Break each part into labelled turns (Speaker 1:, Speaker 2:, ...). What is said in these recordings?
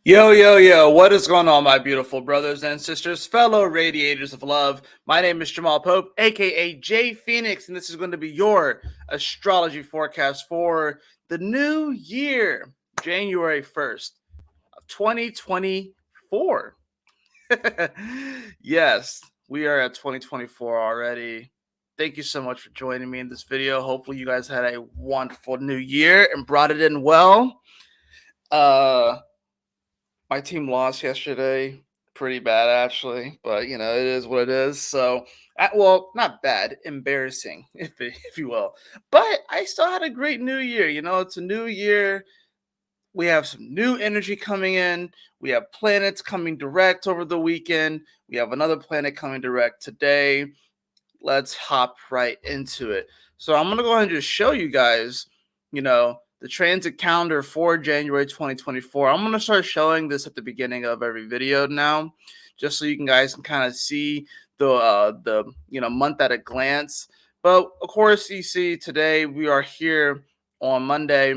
Speaker 1: Yo, yo, yo, what is going on, my beautiful brothers and sisters, fellow radiators of love? My name is Jamal Pope, aka J Phoenix, and this is going to be your astrology forecast for the new year, January 1st of 2024. Yes, we are at 2024 already. Thank you so much for joining me in this video. Hopefully, you guys had a wonderful new year and brought it in well. Uh, my team lost yesterday. Pretty bad, actually, but it is what it is. So, well, not bad, embarrassing, if you will. But I still had a great new year. It's a new year. We have some new energy coming in. We have planets coming direct over the weekend. We have another planet coming direct today. Let's hop right into it. So I'm gonna go ahead and just show you guys, the transit calendar for January 2024. I'm gonna start showing this at the beginning of every video now, just so you guys can kind of see the month at a glance. But of course, you see today we are here on Monday.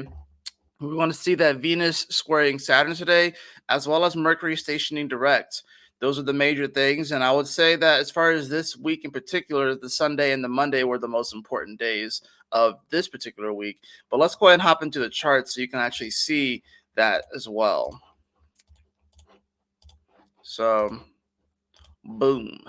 Speaker 1: We want to see that Venus squaring Saturn today, as well as Mercury stationing direct. Those are the major things. And I would say that as far as this week in particular, the Sunday and the Monday were the most important days of this particular week. But let's go ahead and hop into the chart so you can actually see that as well. So, boom.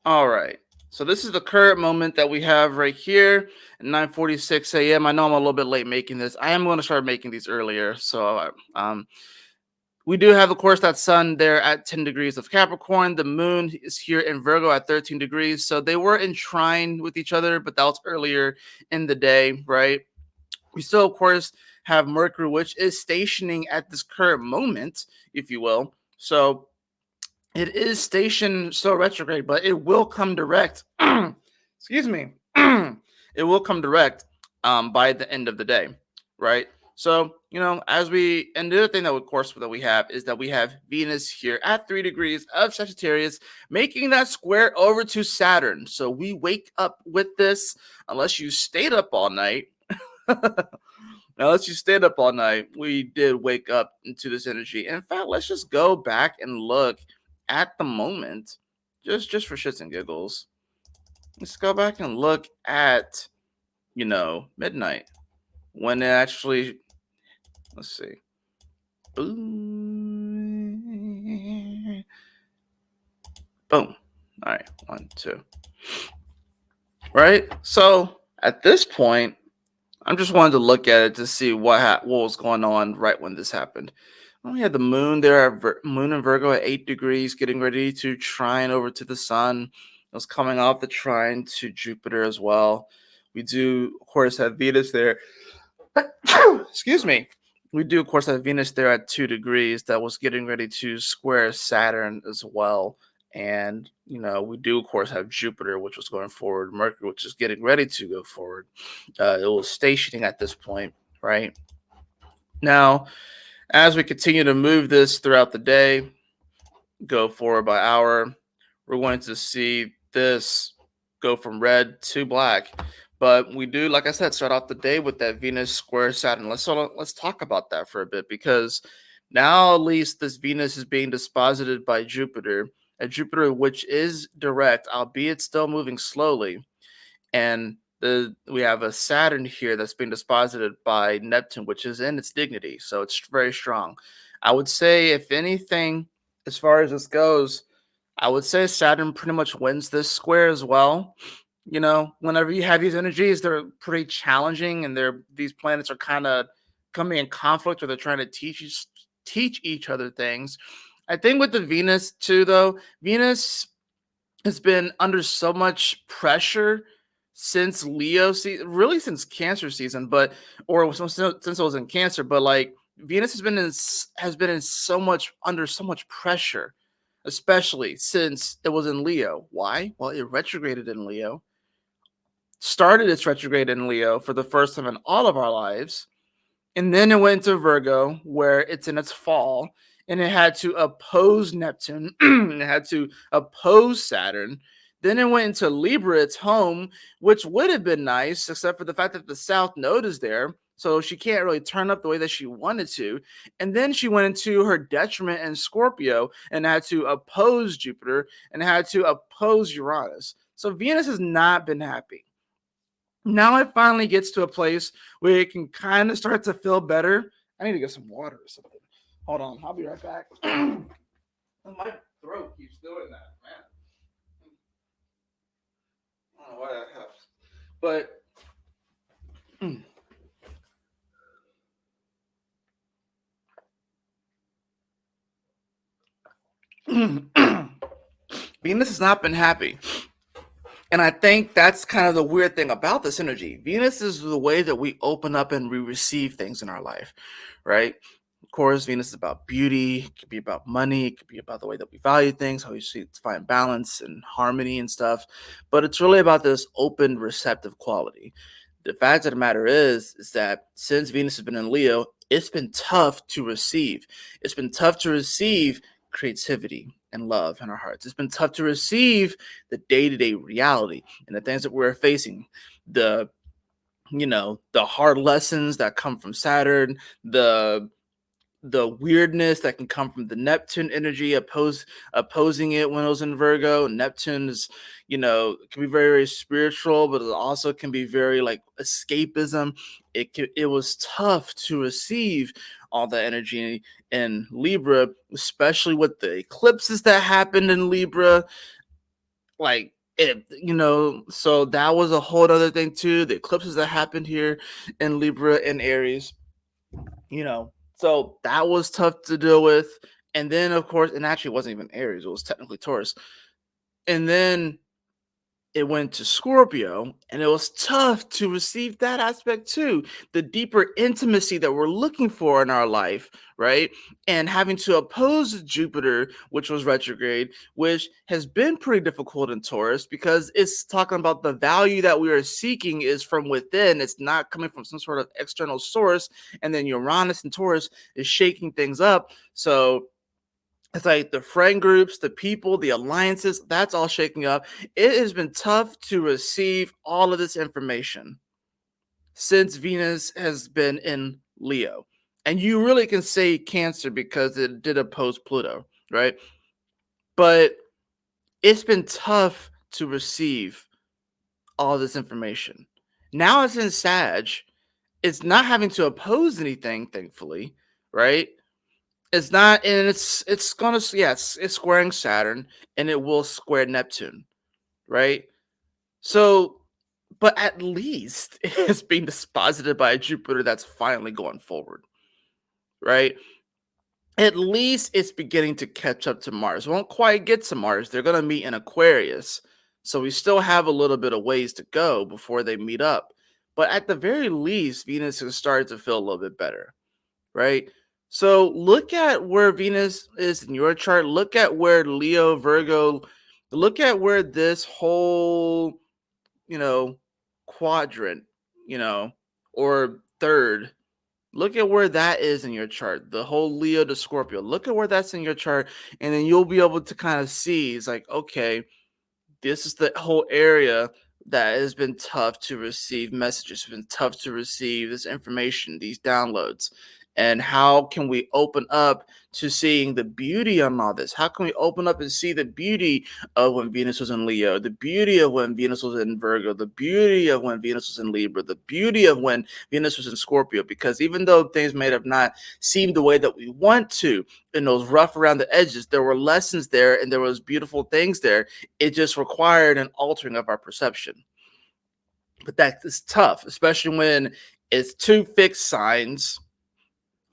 Speaker 1: All right. So this is the current moment that we have right here at 9:46 a.m. I know I'm a little bit late making this. I am going to start making these earlier. So we do have, of course, that sun there at 10 degrees of Capricorn. The moon is here in Virgo at 13 degrees. So they were in trine with each other, but that was earlier in the day, right? We still, of course, have Mercury, which is stationing at this current moment, if you will. So it is stationed so retrograde, but it will come direct. Excuse me. It will come direct by the end of the day, right? So, as we, and the other thing that, of course, that we have is that we have Venus here at 3 degrees of Sagittarius, making that square over to Saturn. So we wake up with this, unless you stayed up all night. Now, unless you stayed up all night, we did wake up into this energy. In fact, let's just go back and look at the moment, just for shits and giggles. Let's go back and look at midnight when it actually. Let's see. Boom. Boom. All right, 1, 2. Right. So at this point, I'm just wanted to look at it to see what was going on right when this happened. We had the moon there, moon in Virgo at 8 degrees, getting ready to trine over to the sun. It was coming off the trine to Jupiter as well. We do, of course, have Venus there. Excuse me. We do, of course, have Venus there at 2 degrees that was getting ready to square Saturn as well. And, we do, of course, have Jupiter, which was going forward, Mercury, which is getting ready to go forward. It was stationing at this point, right? Now, as we continue to move this throughout the day, go forward by hour, we're going to see this go from red to black. But we do, like I said, start off the day with that Venus square Saturn. Let's talk about that for a bit, because now at least this Venus is being disposited by Jupiter, a Jupiter which is direct, albeit still moving slowly. And we have a Saturn here that's being disposited by Neptune, which is in its dignity. So it's very strong. I would say, if anything, as far as this goes, I would say Saturn pretty much wins this square as well. Whenever you have these energies, they're pretty challenging, and these planets are kind of coming in conflict, or they're trying to teach each other things. I think with the Venus too, though, Venus has been under so much pressure since Leo season, really since Cancer season, but or since it was in Cancer, but like Venus has been in so much under so much pressure, especially since it was in Leo. Why? Well, it retrograded in Leo, started its retrograde in Leo for the first time in all of our lives, and then it went to Virgo, where it's in its fall, and it had to oppose Neptune, it had to oppose Saturn. Then it went into Libra, its home, which would have been nice, except for the fact that the South Node is there. So she can't really turn up the way that she wanted to. And then she went into her detriment in Scorpio and had to oppose Jupiter and had to oppose Uranus. So Venus has not been happy. Now it finally gets to a place where it can kind of start to feel better. I need to get some water or something. Hold on, I'll be right back. My throat keeps doing that, man. I don't know why that helps. But Venus has not been happy. And I think that's kind of the weird thing about this energy. Venus is the way that we open up and we receive things in our life, right? Of course, Venus is about beauty, it could be about money, it could be about the way that we value things, how we find balance and harmony and stuff. But it's really about this open, receptive quality. The fact of the matter is that since Venus has been in Leo, it's been tough to receive. It's been tough to receive creativity and love in our hearts. It's been tough to receive the day-to-day reality and the things that we're facing. The the hard lessons that come from Saturn, the weirdness that can come from the Neptune energy opposing it when it was in Virgo. Neptune is, can be very, very spiritual, but it also can be very like escapism. It was tough to receive all the energy in Libra, especially with the eclipses that happened in Libra. Like so that was a whole other thing too. The eclipses that happened here in Libra and Aries, so that was tough to deal with. And then of course, and actually it wasn't even Aries, it was technically Taurus. And then it went to Scorpio, and it was tough to receive that aspect too. The deeper intimacy that we're looking for in our life, right? And having to oppose Jupiter, which was retrograde, which has been pretty difficult in Taurus because it's talking about the value that we are seeking is from within. It's not coming from some sort of external source. And then Uranus and Taurus is shaking things up. So it's like the friend groups, the people, the alliances, that's all shaking up. It has been tough to receive all of this information since Venus has been in Leo. And you really can say Cancer because it did oppose Pluto, right? But it's been tough to receive all this information. Now it's in Sag. It's not having to oppose anything, thankfully, right? It's not, and it's gonna it's squaring Saturn, and it will square Neptune, right? So, but at least it's being disposited by a Jupiter that's finally going forward, right? At least it's beginning to catch up to Mars. Won't quite get to Mars. They're gonna meet in Aquarius, so we still have a little bit of ways to go before they meet up. But at the very least, Venus has started to feel a little bit better, right? So look at where Venus is in your chart. Look at where Leo, Virgo, look at where this whole, you know, quadrant, you know, or third, look at where that is in your chart. The whole Leo to Scorpio. Look at where that's in your chart. And then you'll be able to kind of see, it's like, okay, this is the whole area that has been tough to receive messages, been tough to receive this information, these downloads. And how can we open up to seeing the beauty on all this? How can we open up and see the beauty of when Venus was in Leo, the beauty of when Venus was in Virgo, the beauty of when Venus was in Libra, the beauty of when Venus was in Scorpio? Because even though things may have not seemed the way that we want to, in those rough around the edges, there were lessons there and there was beautiful things there. It just required an altering of our perception. But that is tough, especially when it's two fixed signs,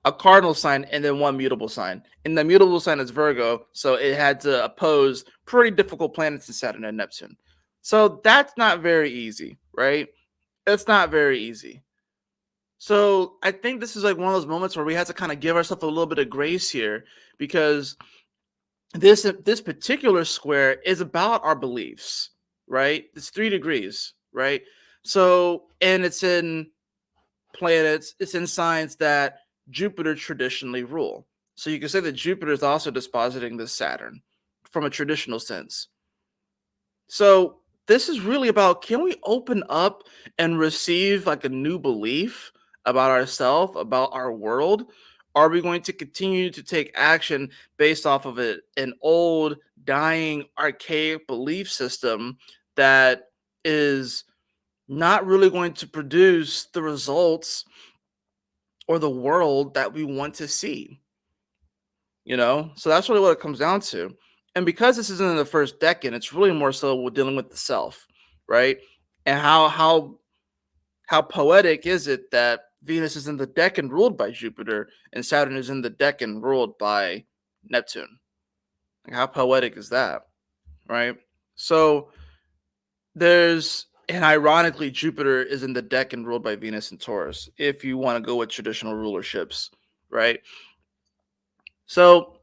Speaker 1: a cardinal sign, and then one mutable sign. And the mutable sign is Virgo, so it had to oppose pretty difficult planets in Saturn and Neptune. So that's not very easy, right? It's not very easy. So I think this is like one of those moments where we have to kind of give ourselves a little bit of grace here, because this particular square is about our beliefs, right? It's 3 degrees, right? So, and it's in planets, it's in signs that Jupiter traditionally rule. So you can say that Jupiter is also dispositing this Saturn from a traditional sense. So this is really about, can we open up and receive like a new belief about ourselves, about our world? Are we going to continue to take action based off of an old, dying, archaic belief system that is not really going to produce the results or the world that we want to see? So that's really what it comes down to. And because this isn't in the first decade, it's really more so we're dealing with the self, right? And how poetic is it that Venus is in the decan ruled by Jupiter and Saturn is in the decan ruled by Neptune? Like, how poetic is that, right? So and ironically, Jupiter is in the decan ruled by Venus and Taurus, if you want to go with traditional rulerships, right? So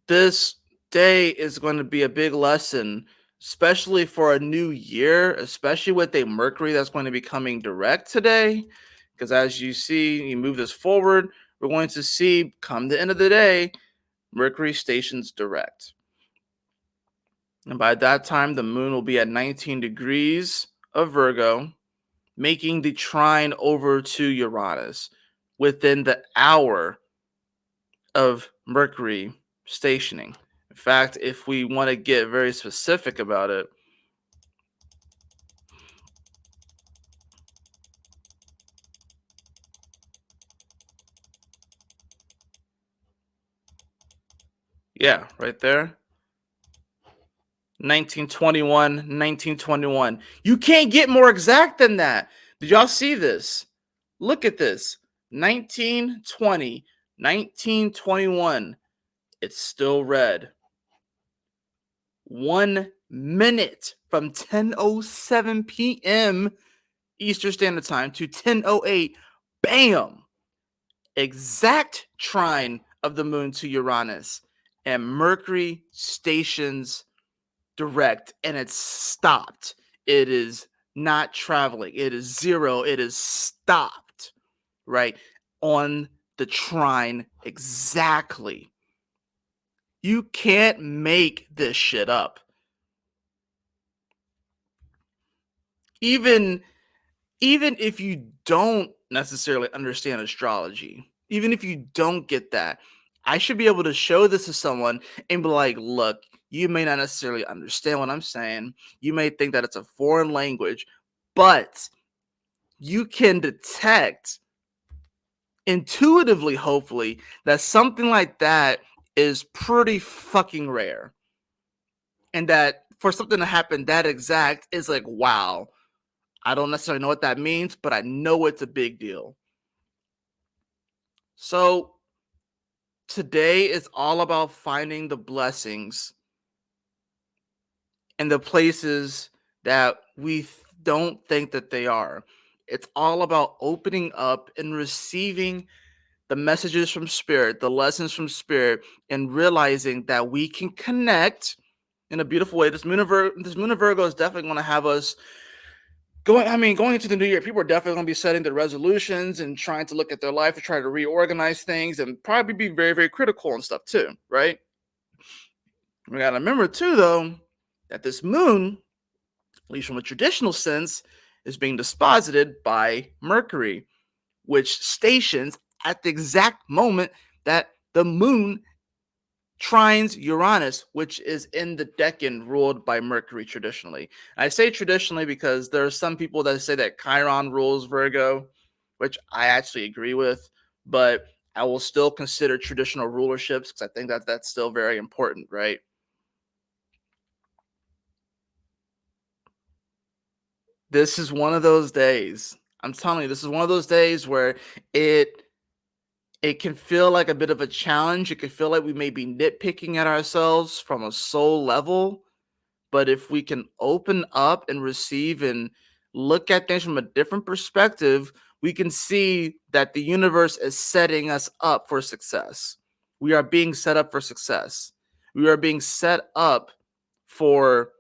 Speaker 1: this day is going to be a big lesson, especially for a new year, especially with a Mercury that's going to be coming direct today. Because as you see, you move this forward, we're going to see come the end of the day, Mercury stations direct. And by that time, the moon will be at 19 degrees of Virgo, making the trine over to Uranus within the hour of Mercury stationing. In fact, if we want to get very specific about it, yeah, right there, 1921, 1921. You can't get more exact than that. Did y'all see this? Look at this. 1920, 1921. It's still red. 1 minute from 10:07 p.m. Eastern Standard Time to 10:08. Bam! Exact trine of the moon to Uranus, and Mercury stations direct, and it's stopped. It is not traveling. It is zero. It is stopped, right? On the trine exactly. You can't make this shit up. Even even if you don't necessarily understand astrology, even if you don't get that, I should be able to show this to someone and be like, look, you may not necessarily understand what I'm saying. You may think that it's a foreign language, but you can detect intuitively, hopefully, that something like that is pretty fucking rare. And that for something to happen that exact is like, wow, I don't necessarily know what that means, but I know it's a big deal. So today is all about finding the blessings in the places that don't think that they are. It's all about opening up and receiving the messages from spirit, the lessons from spirit, and realizing that we can connect in a beautiful way. This moon of Virgo is definitely going to have us going into the new year. People are definitely going to be setting their resolutions and trying to look at their life and try to reorganize things and probably be very, very critical and stuff too, right? We got to remember too, though, that this moon, at least from a traditional sense, is being disposited by Mercury, which stations at the exact moment that the moon trines Uranus, which is in the decan ruled by Mercury traditionally. I say traditionally because there are some people that say that Chiron rules Virgo, which I actually agree with, but I will still consider traditional rulerships because I think that that's still very important, right? This is one of those days. I'm telling you, this is one of those days where it it can feel like a bit of a challenge. It can feel like we may be nitpicking at ourselves from a soul level. But if we can open up and receive and look at things from a different perspective, we can see that the universe is setting us up for success. We are being set up for success. We are being set up for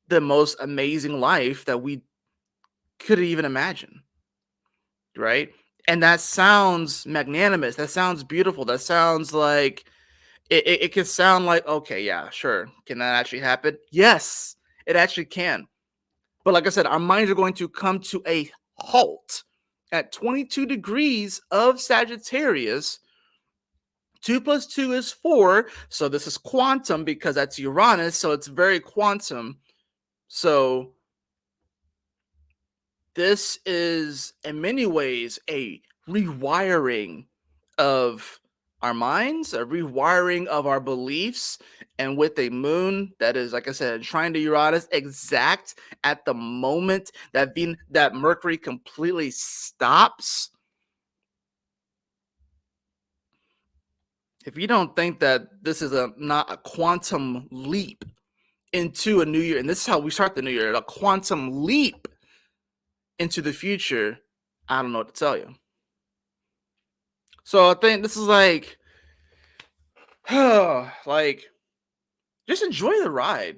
Speaker 1: the most amazing life that we could even imagine, right? And that sounds magnanimous. That sounds beautiful. That sounds like it can sound like, okay, yeah, sure. Can that actually happen? Yes, it actually can. But like I said, our minds are going to come to a halt at 22 degrees of Sagittarius. 2 plus 2 is 4. So this is quantum because that's Uranus. So it's very quantum. So this is in many ways a rewiring of our minds, a rewiring of our beliefs. And with a moon that is, like I said, trying to Uranus exact at the moment that that Mercury completely stops. If you don't think that this is not a quantum leap into a new year, and this is how we start the new year, a quantum leap into the future, I don't know what to tell you. So I think this is like just enjoy the ride.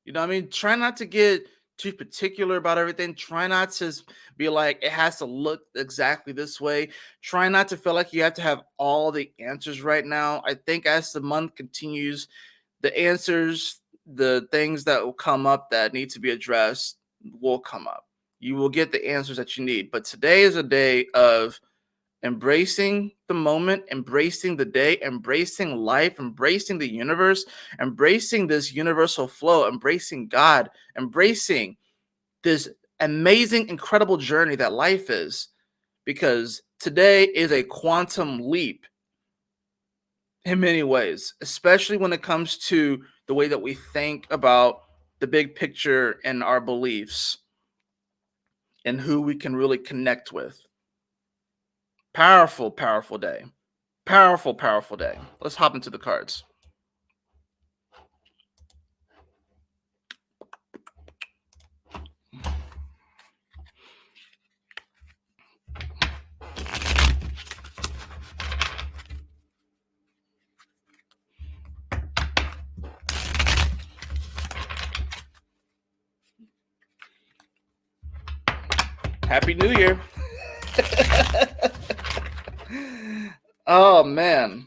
Speaker 1: You know what I mean? Try not to get too particular about everything. Try not to be like it has to look exactly this way. Try not to feel like you have to have all the answers right now. I think as the month continues, the answers, the things that will come up that need to be addressed will come up. You will get the answers that you need. But today is a day of embracing the moment, embracing the day, embracing life, embracing the universe, embracing this universal flow, embracing God, embracing this amazing, incredible journey that life is. Because today is a quantum leap in many ways, especially when it comes to the way that we think about the big picture and our beliefs and who we can really connect with. Powerful, powerful day. Powerful, powerful day. Let's hop into the cards. Happy New Year. Oh, man.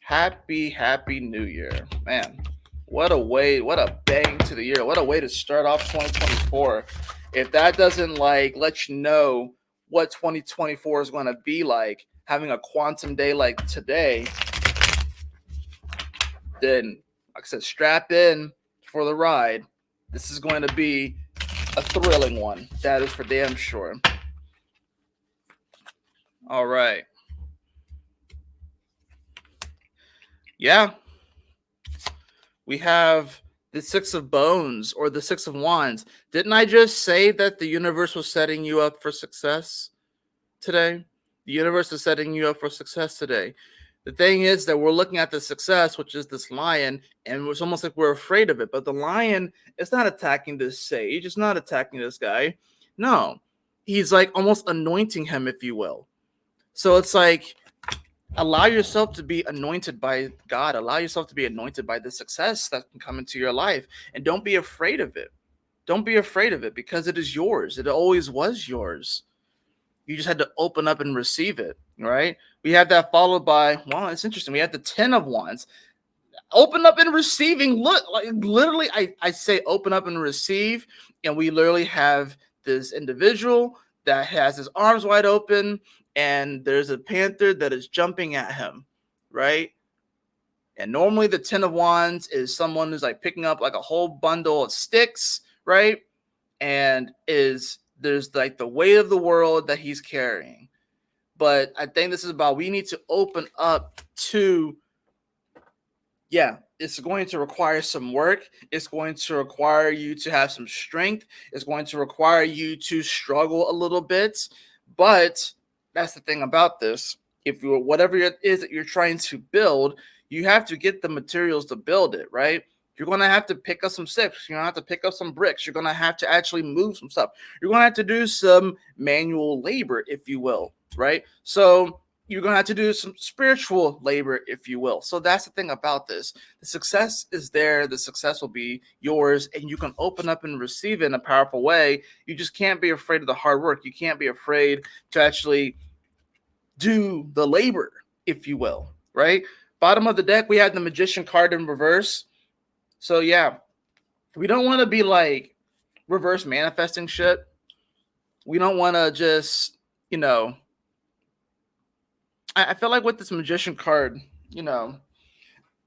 Speaker 1: Happy New Year. Man, what a way, what a bang to the year. What a way to start off 2024. If that doesn't let you know what 2024 is going to be like, having a quantum day like today, then, like I said, strap in for the ride. This is going to be a thrilling one. That is for damn sure. All right. Yeah. We have the Six of Bones or the Six of Wands. Didn't I just say that the universe was setting you up for success today? The universe is setting you up for success today. The thing is that we're looking at the success, which is this lion, and it's almost like we're afraid of it. But the lion is not attacking this sage, it's not attacking this guy. No, he's like almost anointing him, if you will. So it's like allow yourself to be anointed by God. Allow yourself to be anointed by the success that can come into your life. And don't be afraid of it. Don't be afraid of it because it is yours. It always was yours. You just had to open up and receive it, right? We have that followed by, well, it's interesting. We have the 10 of Wands. Open up and receiving. Look, like literally, I say open up and receive. And we literally have this individual that has his arms wide open, and there's a panther that is jumping at him, right? And normally the 10 of Wands is someone who's like picking up like a whole bundle of sticks, right? And there's like the weight of the world that he's carrying. But I think this is about we need to open up to, yeah, it's going to require some work. It's going to require you to have some strength. It's going to require you to struggle a little bit. But that's the thing about this. If you whatever it is that you're trying to build, you have to get the materials to build it, right? You're going to have to pick up some sticks. You're going to have to pick up some bricks. You're going to have to actually move some stuff. You're going to have to do some manual labor, if you will, right? So you're going to have to do some spiritual labor, if you will. So that's the thing about this. The success is there. The success will be yours, and you can open up and receive it in a powerful way. You just can't be afraid of the hard work. You can't be afraid to actually do the labor, if you will, right? Bottom of the deck, we have the Magician card in reverse. So yeah, we don't want to be like reverse manifesting shit. We don't want to just you know, I feel like with this magician card, you know,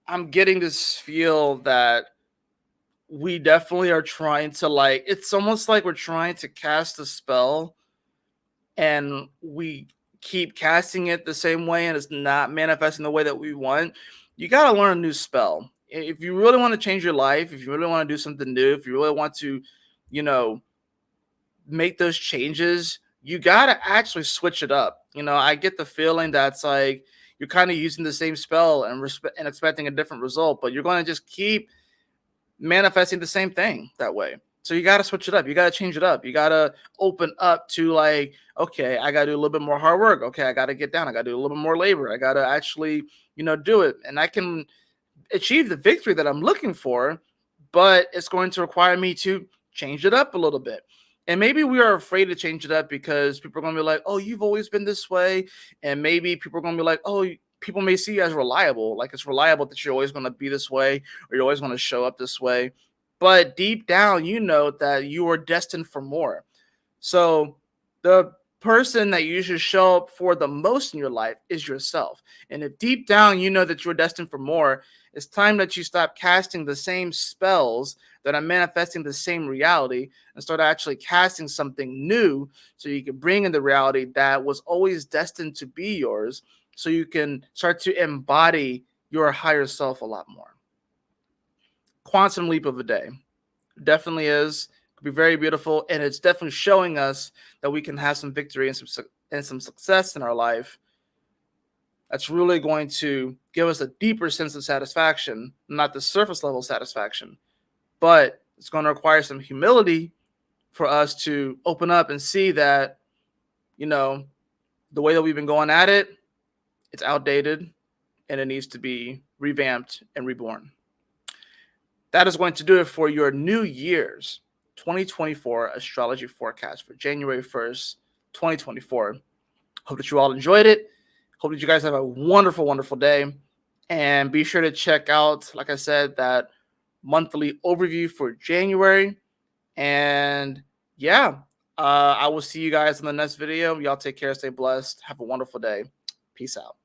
Speaker 1: I'm getting this feel that we definitely are trying to like, it's almost like we're trying to cast a spell and we keep casting it the same way and it's not manifesting the way that we want. You got to learn a new spell. If you really want to change your life, if you really want to do something new, if you really want to, you know, make those changes, you got to actually switch it up. You know, I get the feeling that's like you're kind of using the same spell and and expecting a different result, but you're going to just keep manifesting the same thing that way. So you got to switch it up. You got to change it up. You got to open up to like, okay, I got to do a little bit more hard work. Okay, I got to get down. I got to do a little bit more labor. I got to actually, do it. And I can achieve the victory that I'm looking for, but it's going to require me to change it up a little bit. And maybe we are afraid to change it up because people are going to be like, oh, you've always been this way. And maybe people are going to be like, oh, people may see you as reliable. Like it's reliable that you're always going to be this way or you're always going to show up this way. But deep down, you know that you are destined for more. So the person that you should show up for the most in your life is yourself. And if deep down you know that you're destined for more, it's time that you stop casting the same spells that are manifesting the same reality and start actually casting something new so you can bring in the reality that was always destined to be yours so you can start to embody your higher self a lot more. Quantum leap of a day. Definitely is. Could be very beautiful, and it's definitely showing us that we can have some victory and some success in our life. That's really going to give us a deeper sense of satisfaction, not the surface level satisfaction, but it's going to require some humility for us to open up and see that, you know, the way that we've been going at it, it's outdated and it needs to be revamped and reborn. That is going to do it for your New Year's 2024 astrology forecast for January 1st, 2024. Hope that you all enjoyed it. Hope that you guys have a wonderful, wonderful day. And be sure to check out, like I said, that monthly overview for January. And yeah, I will see you guys in the next video. Y'all take care, stay blessed. Have a wonderful day. Peace out.